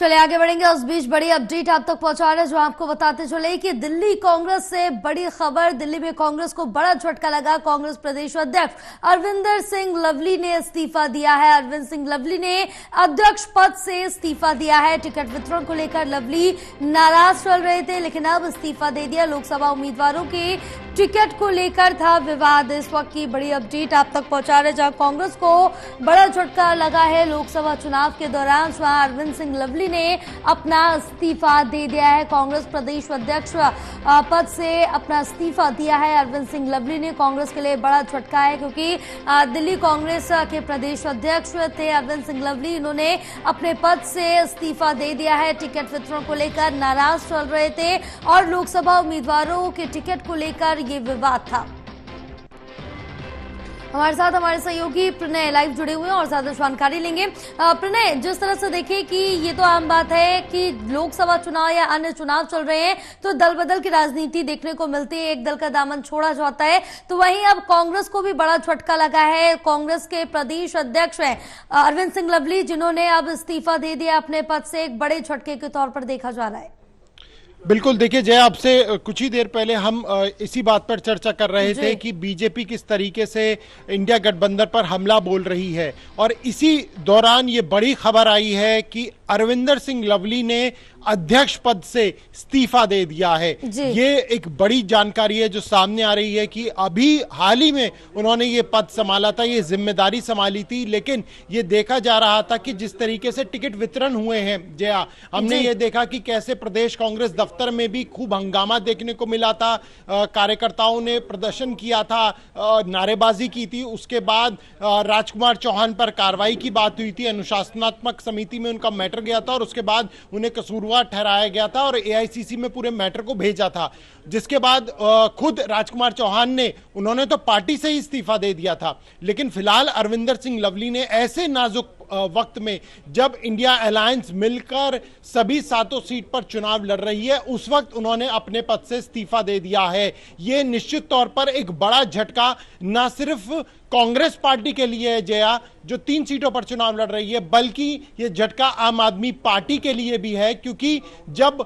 चलिए आगे बढ़ेंगे। उस बीच बड़ी अपडेट आप तक पहुंचा रहे हैं, जो आपको बताते चले कि दिल्ली कांग्रेस से बड़ी खबर। दिल्ली में कांग्रेस को बड़ा झटका लगा। कांग्रेस प्रदेश अध्यक्ष अरविंदर सिंह लवली ने इस्तीफा दिया है। अरविंद सिंह लवली ने अध्यक्ष पद से इस्तीफा दिया है। टिकट वितरण को लेकर लवली नाराज चल रहे थे, लेकिन अब इस्तीफा दे दिया। लोकसभा उम्मीदवारों के टिकट को लेकर था विवाद। इस वक्त की बड़ी अपडेट आप तक पहुंचा रहे, जहां कांग्रेस को बड़ा झटका लगा है लोकसभा चुनाव के दौरान। वहां अरविंद सिंह लवली ने अपना इस्तीफा दे दिया है। कांग्रेस प्रदेश अध्यक्ष पद से अपना इस्तीफा दिया है अरविंद सिंह लवली ने। कांग्रेस के लिए बड़ा झटका है, क्योंकि दिल्ली कांग्रेस के प्रदेश अध्यक्ष थे अरविंद सिंह लवली। इन्होंने अपने पद से इस्तीफा दे दिया है। टिकट वितरण को लेकर नाराज चल रहे थे और लोकसभा उम्मीदवारों के टिकट को लेकर ये विवाद था। हमारे साथ हमारे सहयोगी प्रणय लाइव जुड़े हुए हैं और ज्यादा जानकारी लेंगे। प्रणय, जिस तरह से देखें कि ये तो आम बात है कि लोकसभा चुनाव या अन्य चुनाव चल रहे हैं तो दल बदल की राजनीति देखने को मिलती है, एक दल का दामन छोड़ा जाता है। तो वहीं अब कांग्रेस को भी बड़ा झटका लगा है। कांग्रेस के प्रदेश अध्यक्ष हैं अरविंद सिंह लवली, जिन्होंने अब इस्तीफा दे दिया अपने पद से। एक बड़े झटके के तौर पर देखा जा रहा है। बिल्कुल, देखिए जय, आपसे कुछ ही देर पहले हम इसी बात पर चर्चा कर रहे थे कि बीजेपी किस तरीके से इंडिया गठबंधन पर हमला बोल रही है, और इसी दौरान ये बड़ी खबर आई है कि अरविंदर सिंह लवली ने अध्यक्ष पद से इस्तीफा दे दिया है। ये एक बड़ी जानकारी है जो सामने आ रही है कि अभी हाल ही में उन्होंने ये पद संभाला था, ये जिम्मेदारी संभाली थी, लेकिन ये देखा जा रहा था कि जिस तरीके से टिकट वितरण हुए हैं जया, हमने ये देखा कि कैसे प्रदेश कांग्रेस दफ्तर में भी खूब हंगामा देखने को मिला था। कार्यकर्ताओं ने प्रदर्शन किया था, नारेबाजी की थी। उसके बाद राजकुमार चौहान पर कार्रवाई की बात हुई थी, अनुशासनात्मक समिति में उनका मैटर गया था और उसके बाद उन्हें कसूरवार ठहराया गया था और एआईसीसी में पूरे मैटर को भेजा था। जिसके बाद खुद राजकुमार चौहान ने, उन्होंने तो पार्टी से ही इस्तीफा दे दिया था, लेकिन फिलहाल अरविंदर सिंह लवली ने ऐसे नाजुक वक्त में, जब इंडिया अलायंस मिलकर सभी 7 सीट पर चुनाव लड़ रही है, उस वक्त उन्होंने अपने पद से इस्तीफा दे दिया है। यह निश्चित तौर पर एक बड़ा झटका न सिर्फ कांग्रेस पार्टी के लिए है जया, जो 3 सीटों पर चुनाव लड़ रही है, बल्कि यह झटका आम आदमी पार्टी के लिए भी है, क्योंकि जब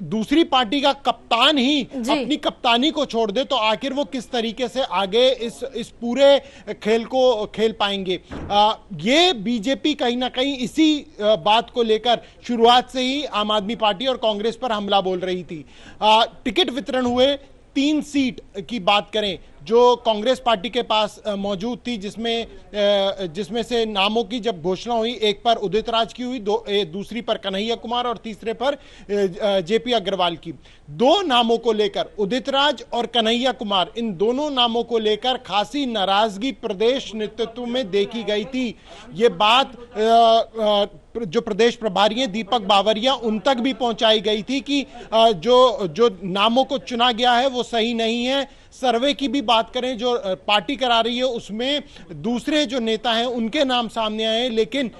दूसरी पार्टी का कप्तान ही अपनी कप्तानी को छोड़ दे तो आखिर वो किस तरीके से आगे इस पूरे खेल को खेल पाएंगे। ये बीजेपी कहीं ना कहीं इसी बात को लेकर शुरुआत से ही आम आदमी पार्टी और कांग्रेस पर हमला बोल रही थी। टिकट वितरण हुए 3 सीट की बात करें जो कांग्रेस पार्टी के पास मौजूद थी, जिसमें से नामों की जब घोषणा हुई, एक पर उदित राज की हुई, दूसरी पर कन्हैया कुमार और तीसरे पर जेपी अग्रवाल की। 2 नामों को लेकर, उदित राज और कन्हैया कुमार, इन दोनों नामों को लेकर खासी नाराजगी प्रदेश नेतृत्व में देखी गई थी। ये बात जो प्रदेश प्रभारी हैं दीपक बावरिया, उन तक भी पहुंचाई गई थी कि जो नामों को चुना गया है वो सही नहीं है। सर्वे की भी बात करें जो पार्टी करा रही है, उसमें दूसरे जो नेता हैं उनके नाम सामने आए, लेकिन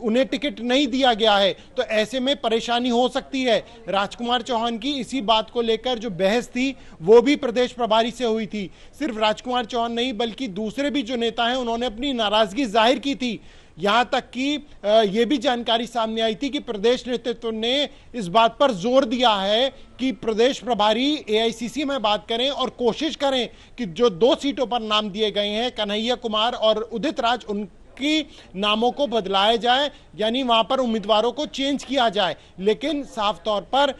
उन्हें टिकट नहीं दिया गया है। तो ऐसे में परेशानी हो सकती है। राजकुमार चौहान की इसी बात को लेकर जो बहस थी वो भी प्रदेश प्रभारी से हुई थी। सिर्फ राजकुमार चौहान नहीं बल्कि दूसरे भी जो नेता हैं उन्होंने अपनी नाराजगी जाहिर की थी। यहां तक कि यह भी जानकारी सामने आई थी कि प्रदेश नेतृत्व ने इस बात पर जोर दिया है कि प्रदेश प्रभारी एआईसीसी में बात करें और कोशिश करें कि जो 2 सीटों पर नाम दिए गए हैं, कन्हैया कुमार और उदित राज, उनकी नामों को बदलाया जाए, यानी वहां पर उम्मीदवारों को चेंज किया जाए। लेकिन साफ तौर पर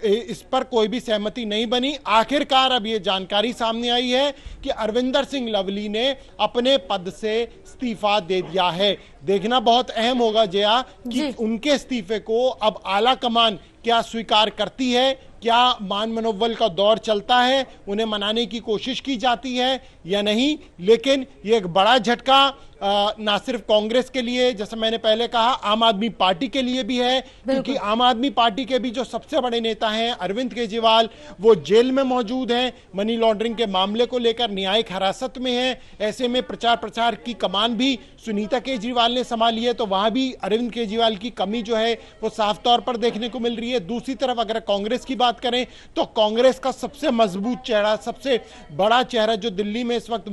इस पर कोई भी सहमति नहीं बनी। आखिरकार अब ये जानकारी सामने आई है कि अरविंदर सिंह लवली ने अपने पद से इस्तीफा दे दिया है। देखना बहुत अहम होगा जया कि उनके इस्तीफे को अब आला कमान क्या स्वीकार करती है, क्या मान मनोबल का दौर चलता है, उन्हें मनाने की कोशिश की जाती है या नहीं। लेकिन ये एक बड़ा झटका ना सिर्फ कांग्रेस के लिए, जैसे मैंने पहले कहा, आम आदमी पार्टी के लिए भी है, क्योंकि आम आदमी पार्टी के भी जो सबसे बड़े नेता हैं अरविंद केजरीवाल, वो जेल में मौजूद हैं, मनी लॉन्ड्रिंग के मामले को लेकर न्यायिक हिरासत में हैं। ऐसे में प्रचार की कमान भी सुनीता केजरीवाल ने संभाली है, तो वहां भी अरविंद केजरीवाल की कमी जो है वो साफ तौर पर देखने को मिल रही है। दूसरी तरफ अगर कांग्रेस की बात करें तो कांग्रेस का सबसे मजबूत चेहरा, सबसे बड़ा चेहरा जो दिल्ली में इस वक्त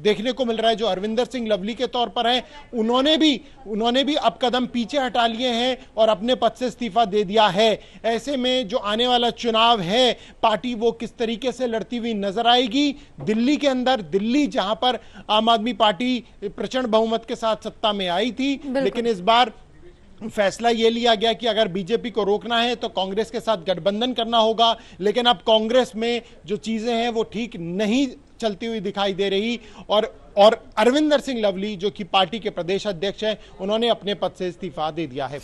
देखने को मिल रहा है, जो अरविंदर सिंह लवली के तौर पर हैं, उन्होंने भी अब कदम पीछे हटा लिए हैं और अपने पद से इस्तीफा दे दिया है। ऐसे में जो आने वाला चुनाव है, पार्टी वो किस तरीके से लड़ती हुई नजर आएगी दिल्ली के अंदर, दिल्ली जहां पर आम आदमी पार्टी प्रचंड बहुमत के साथ सत्ता में आई थी, लेकिन इस बार फैसला यह लिया गया कि अगर बीजेपी को रोकना है तो कांग्रेस के साथ गठबंधन करना होगा। लेकिन अब कांग्रेस में जो चीजें हैं वो ठीक नहीं चलती हुई दिखाई दे रही और अरविंदर सिंह लवली जो कि पार्टी के प्रदेश अध्यक्ष हैं, उन्होंने अपने पद से इस्तीफा दे दिया है।